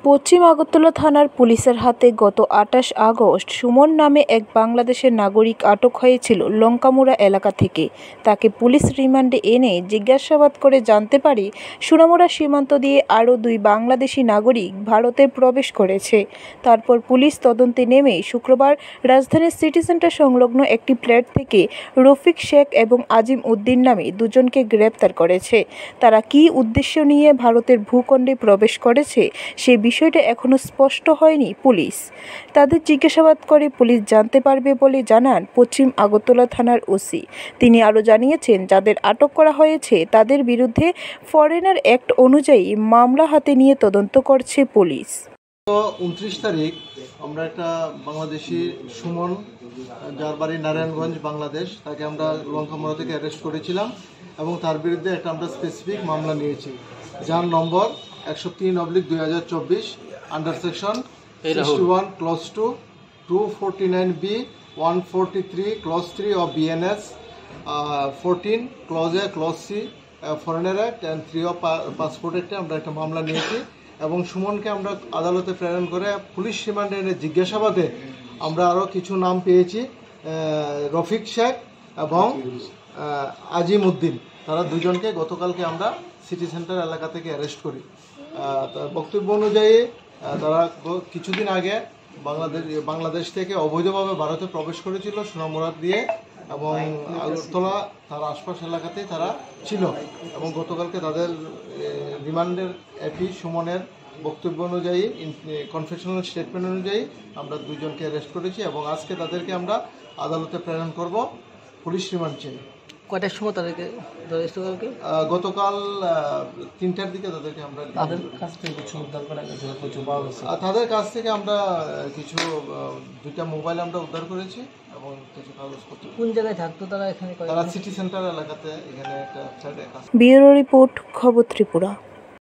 পশ্চিম আগরতলা থানার পুলিশের হাতে গত ২৮ আগস্ট সুমন নামে এক বাংলাদেশের নাগরিক আটক হয়েছিল লঙ্কামুড়া এলাকা থেকে। তাকে পুলিশ রিমান্ডে এনে জিজ্ঞাসাবাদ করে জানতে পারে সোনামুড়া সীমান্ত দিয়ে আরও ২ বাংলাদেশি নাগরিক ভারতে প্রবেশ করেছে। তারপর পুলিশ তদন্তে নেমে শুক্রবার রাজধানীর সিটি সেন্টার সংলগ্ন একটি ফ্ল্যাট থেকে রফিক শেখ এবং আজিম উদ্দিন নামে দুজনকে গ্রেপ্তার করেছে। তারা কী উদ্দেশ্য নিয়ে ভারতের ভূখণ্ডে প্রবেশ করেছে সে বিষয়টা এখনও স্পষ্ট হয়নি। পুলিশ তাদের জিজ্ঞাসাবাদ করে পুলিশ জানতে পারবে বলে জানান পশ্চিম আগরতলা থানার ওসি। তিনি আরও জানিয়েছেন, যাদের আটক করা হয়েছে তাদের বিরুদ্ধে ফরেনার অ্যাক্ট অনুযায়ী মামলা হাতে নিয়ে তদন্ত করছে পুলিশ। 29 তারিখ আমরা একটা বাংলাদেশি সুমন, যার বাড়ি নারায়ণগঞ্জ বাংলাদেশ, তাকে আমরা লঙ্কামুড়া থেকে অ্যারেস্ট করেছিলাম এবং তার বিরুদ্ধে একটা আমরা স্পেসিফিক মামলা নিয়েছি, যার number 103/2024 under section 61 clause 2 249B 143 clause 3 of BNS 14 clause A clause C foreigner act and 3 of passport অ্যাক্টে আমরা একটা মামলা নিয়েছি এবং সুমনকে আমরা আদালতে প্রেরণ করে পুলিশ রিমান্ডে এনে জিজ্ঞাসাবাদে আমরা আরও কিছু নাম পেয়েছি, রফিক শেখ এবং আজিম উদ্দিন। তারা দুজনকে গতকালকে আমরা সিটি সেন্টার এলাকা থেকে অ্যারেস্ট করি। তার বক্তব্য অনুযায়ী তারা কিছুদিন আগে বাংলাদেশ থেকে অবৈধভাবে ভারতে প্রবেশ করেছিল সোনামুড়া দিয়ে এবং আগরতলা তার আশপাশ এলাকাতেই তারা ছিল এবং গতকালকে তাদের রিমান্ডের এপি সুমনের বক্তব্য অনুযায়ী, কনফেশনাল স্টেটমেন্ট অনুযায়ী আমরা দুজনকে অ্যারেস্ট করেছি এবং আজকে তাদেরকে আমরা আদালতে প্রেরণ করব পুলিশ রিমান্ড চেয়ে। কয়টার সময় তাদেরকে গতকাল 3টার দিকে তাদেরকে আমরা তাদের কাছ থেকে কিছু উদ্ধার করা গেছে, কিছু পাওয়া গেছে। তাদের কাছ থেকে আমরা কিছু 2টা মোবাইল আমরা উদ্ধার করেছি এবং কিছু কাগজপত্র। কোন জায়গায় থাকতো তারা? এখানে তারা সিটি সেন্টার এলাকাতে এখানে একটা ফ্ল্যাটে। ব্যুরো রিপোর্ট, খবর ত্রিপুরা।